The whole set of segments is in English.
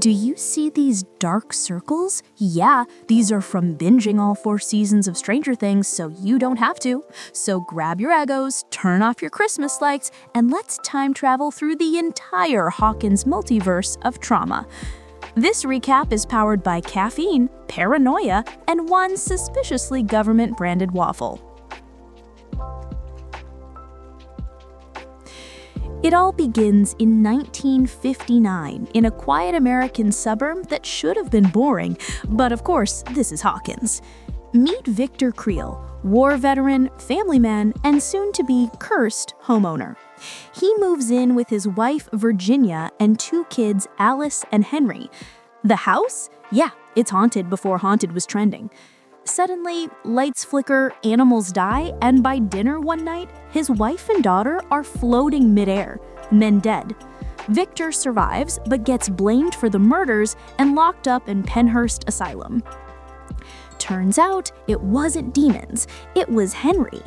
Do you see these dark circles? Yeah, these are from binging all 4 seasons of Stranger Things, so you don't have to. So grab your Eggos, turn off your Christmas lights, and let's time travel through the entire Hawkins multiverse of trauma. This recap is powered by caffeine, paranoia, and one suspiciously government-branded waffle. It all begins in 1959 in a quiet American suburb that should have been boring, but of course, this is Hawkins. Meet Victor Creel, war veteran, family man, and soon-to-be cursed homeowner. He moves in with his wife, Virginia, and 2 kids, Alice and Henry. The house? Yeah, it's haunted before haunted was trending. Suddenly, lights flicker, animals die, and by dinner one night, his wife and daughter are floating midair, men dead. Victor survives, but gets blamed for the murders and locked up in Penhurst Asylum. Turns out, it wasn't demons, it was Henry.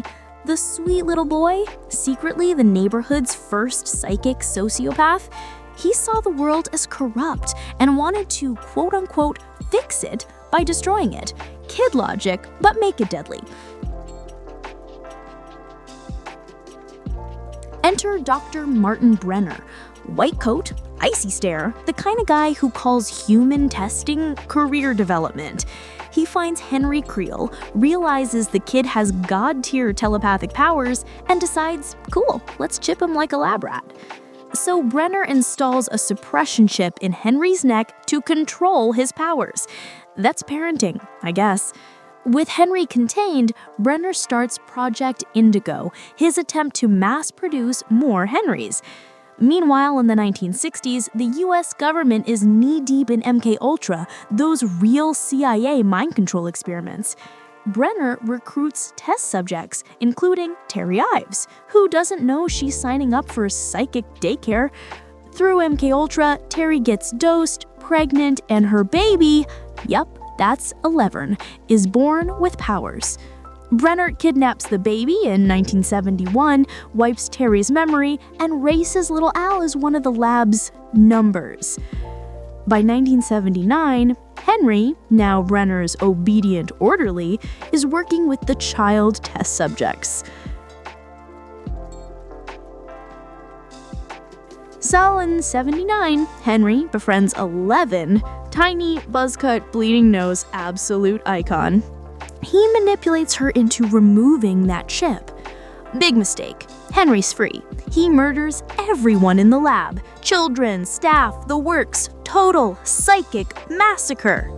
The sweet little boy, secretly the neighborhood's first psychic sociopath. He saw the world as corrupt and wanted to quote-unquote fix it by destroying it. Kid logic, but make it deadly. Enter Dr. Martin Brenner. White coat, icy stare, the kind of guy who calls human testing career development. He finds Henry Creel, realizes the kid has god-tier telepathic powers, and decides, cool, let's chip him like a lab rat. So Brenner installs a suppression chip in Henry's neck to control his powers. That's parenting, I guess. With Henry contained, Brenner starts Project Indigo, his attempt to mass-produce more Henrys. Meanwhile, in the 1960s, the US government is knee-deep in MKUltra, those real CIA mind control experiments. Brenner recruits test subjects, including Terry Ives, who doesn't know she's signing up for psychic daycare. Through MKUltra, Terry gets dosed, pregnant, and her baby, yep, that's 11, is born with powers. Brenner kidnaps the baby in 1971, wipes Terry's memory, and races little Al as one of the lab's numbers. By 1979, Henry, now Brenner's obedient orderly, is working with the child test subjects. So in 79, Henry befriends 11, tiny, buzzcut, bleeding nose absolute icon. He manipulates her into removing that chip. Big mistake. Henry's free. He murders everyone in the lab. Children, staff, the works. Total psychic massacre.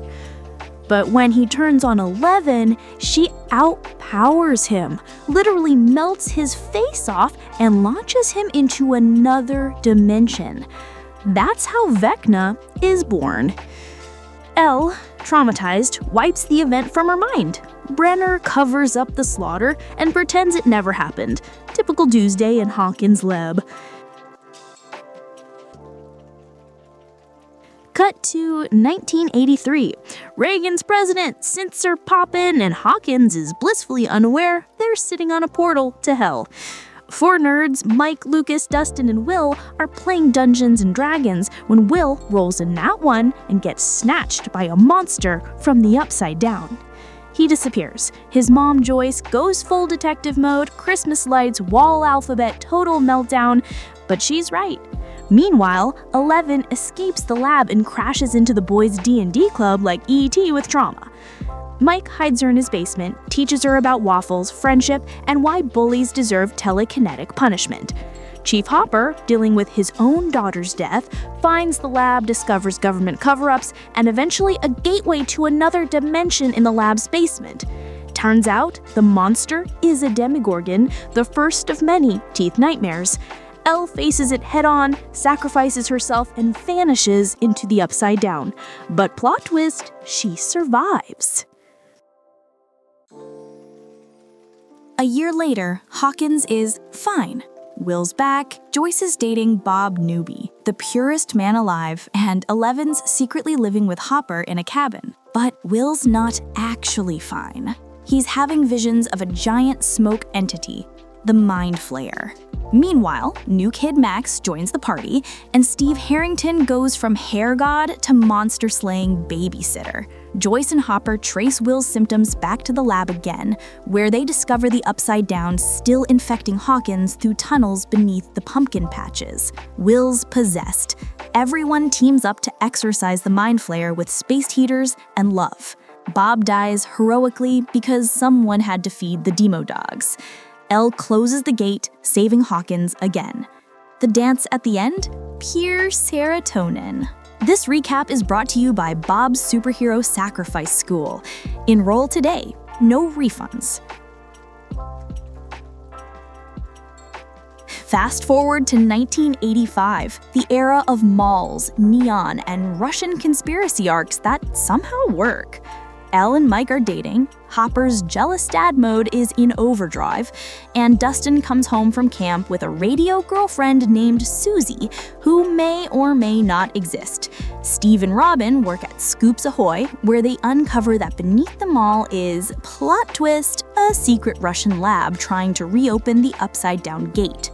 But when he turns on 11, she outpowers him, literally melts his face off and launches him into another dimension. That's how Vecna is born. Elle, traumatized, wipes the event from her mind. Brenner covers up the slaughter and pretends it never happened. Typical Tuesday in Hawkins' lab. Cut to 1983. Reagan's president, synths are poppin', and Hawkins is blissfully unaware they're sitting on a portal to hell. 4 nerds, Mike, Lucas, Dustin, and Will, are playing Dungeons & Dragons when Will rolls a nat 1 and gets snatched by a monster from the upside down. He disappears. His mom, Joyce, goes full detective mode, Christmas lights, wall alphabet, total meltdown, but she's right. Meanwhile, 11 escapes the lab and crashes into the boys' D&D club like E.T. with trauma. Mike hides her in his basement, teaches her about waffles, friendship, and why bullies deserve telekinetic punishment. Chief Hopper, dealing with his own daughter's death, finds the lab, discovers government cover-ups, and eventually a gateway to another dimension in the lab's basement. Turns out, the monster is a Demogorgon, the first of many teeth nightmares. Elle faces it head-on, sacrifices herself, and vanishes into the Upside Down. But plot twist, she survives. A year later, Hawkins is fine. Will's back, Joyce is dating Bob Newby, the purest man alive, and Eleven's secretly living with Hopper in a cabin. But Will's not actually fine. He's having visions of a giant smoke entity. the Mind Flayer. Meanwhile, new kid Max joins the party, and Steve Harrington goes from hair god to monster-slaying babysitter. Joyce and Hopper trace Will's symptoms back to the lab again, where they discover the Upside Down still infecting Hawkins through tunnels beneath the pumpkin patches. Will's possessed. Everyone teams up to exorcise the Mind Flayer with space heaters and love. Bob dies heroically because someone had to feed the Demo dogs. Elle closes the gate, saving Hawkins again. The dance at the end? Pure serotonin. This recap is brought to you by Bob's Superhero Sacrifice School. Enroll today. No refunds. Fast forward to 1985, the era of malls, neon, and Russian conspiracy arcs that somehow work. Elle and Mike are dating, Hopper's jealous dad mode is in overdrive, and Dustin comes home from camp with a radio girlfriend named Susie, who may or may not exist. Steve and Robin work at Scoops Ahoy, where they uncover that beneath the mall is, plot twist, a secret Russian lab trying to reopen the Upside Down gate.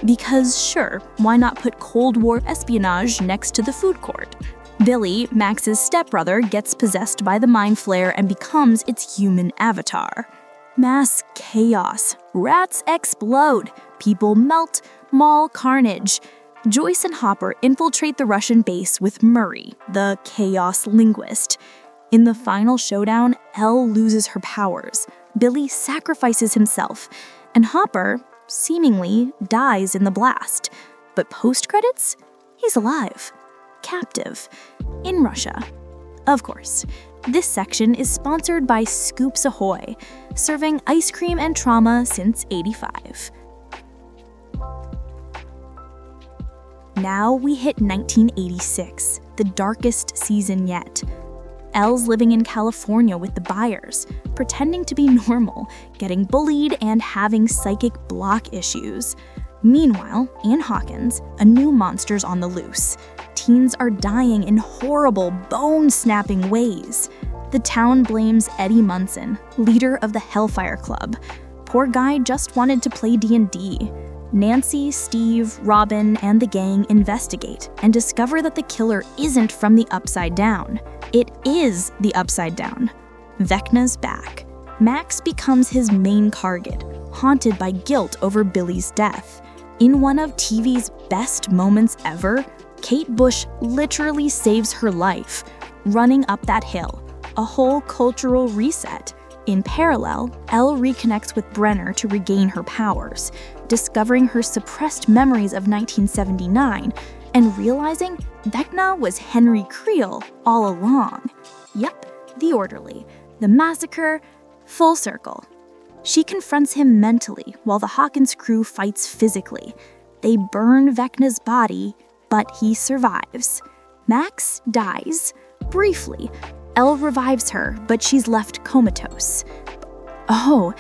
Because sure, why not put Cold War espionage next to the food court? Billy, Max's stepbrother, gets possessed by the Mind Flayer and becomes its human avatar. Mass chaos. Rats explode. People melt. Mall carnage. Joyce and Hopper infiltrate the Russian base with Murray, the chaos linguist. In the final showdown, Elle loses her powers. Billy sacrifices himself. And Hopper, seemingly, dies in the blast. But post-credits? He's alive. Captive. In Russia. Of course. This section is sponsored by Scoops Ahoy, serving ice cream and trauma since '85. Now we hit 1986, the darkest season yet. Elle's living in California with the Byers, pretending to be normal, getting bullied, and having psychic block issues. Meanwhile, in Hawkins, a new monster's on the loose. Teens are dying in horrible, bone-snapping ways. The town blames Eddie Munson, leader of the Hellfire Club. Poor guy just wanted to play D&D. Nancy, Steve, Robin, and the gang investigate and discover that the killer isn't from the Upside Down. It is the Upside Down. Vecna's back. Max becomes his main target, haunted by guilt over Billy's death. In one of TV's best moments ever, Kate Bush literally saves her life, running up that hill. A whole cultural reset. In parallel, Elle reconnects with Brenner to regain her powers, discovering her suppressed memories of 1979 and realizing Vecna was Henry Creel all along. Yep, the orderly, the massacre, full circle. She confronts him mentally while the Hawkins crew fights physically. They burn Vecna's body, but he survives. Max dies, briefly. Elle revives her, but she's left comatose. Oh,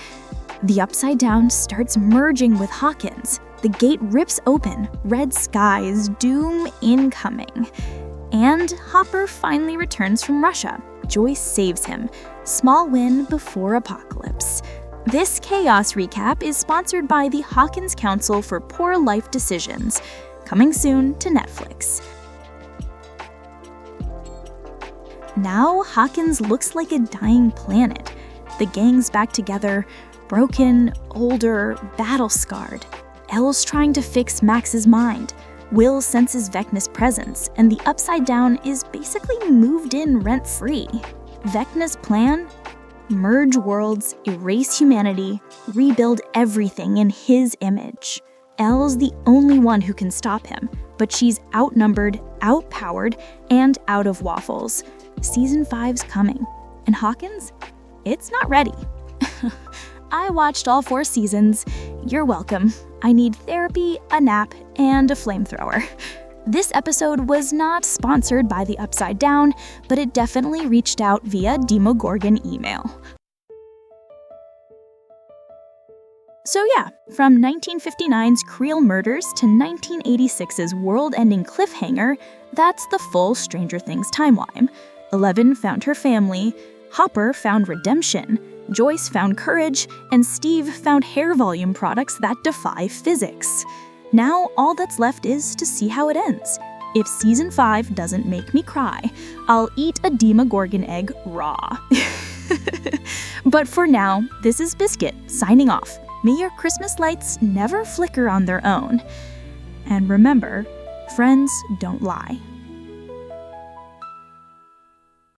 the Upside Down starts merging with Hawkins. The gate rips open, red skies, doom incoming. And Hopper finally returns from Russia. Joyce saves him. Small win before apocalypse. This Chaos recap is sponsored by the Hawkins Council for Poor Life Decisions, coming soon to Netflix. Now Hawkins looks like a dying planet. The gang's back together, broken, older, battle-scarred. Elle's trying to fix Max's mind. Will senses Vecna's presence, and the Upside Down is basically moved in rent-free. Vecna's plan? Merge worlds, erase humanity, rebuild everything in his image. Elle's the only one who can stop him, but she's outnumbered, outpowered, and out of waffles. Season 5's coming, and Hawkins? It's not ready. I watched all 4 seasons. You're welcome. I need therapy, a nap, and a flamethrower. This episode was not sponsored by the Upside Down, but it definitely reached out via Demogorgon email. So yeah, from 1959's Creel murders to 1986's world-ending cliffhanger, that's the full Stranger Things timeline. 11 found her family, Hopper found redemption, Joyce found courage, and Steve found hair volume products that defy physics. Now, all that's left is to see how it ends. If Season 5 doesn't make me cry, I'll eat a Demogorgon egg raw. But for now, this is Biscuit, signing off. May your Christmas lights never flicker on their own. And remember, friends don't lie.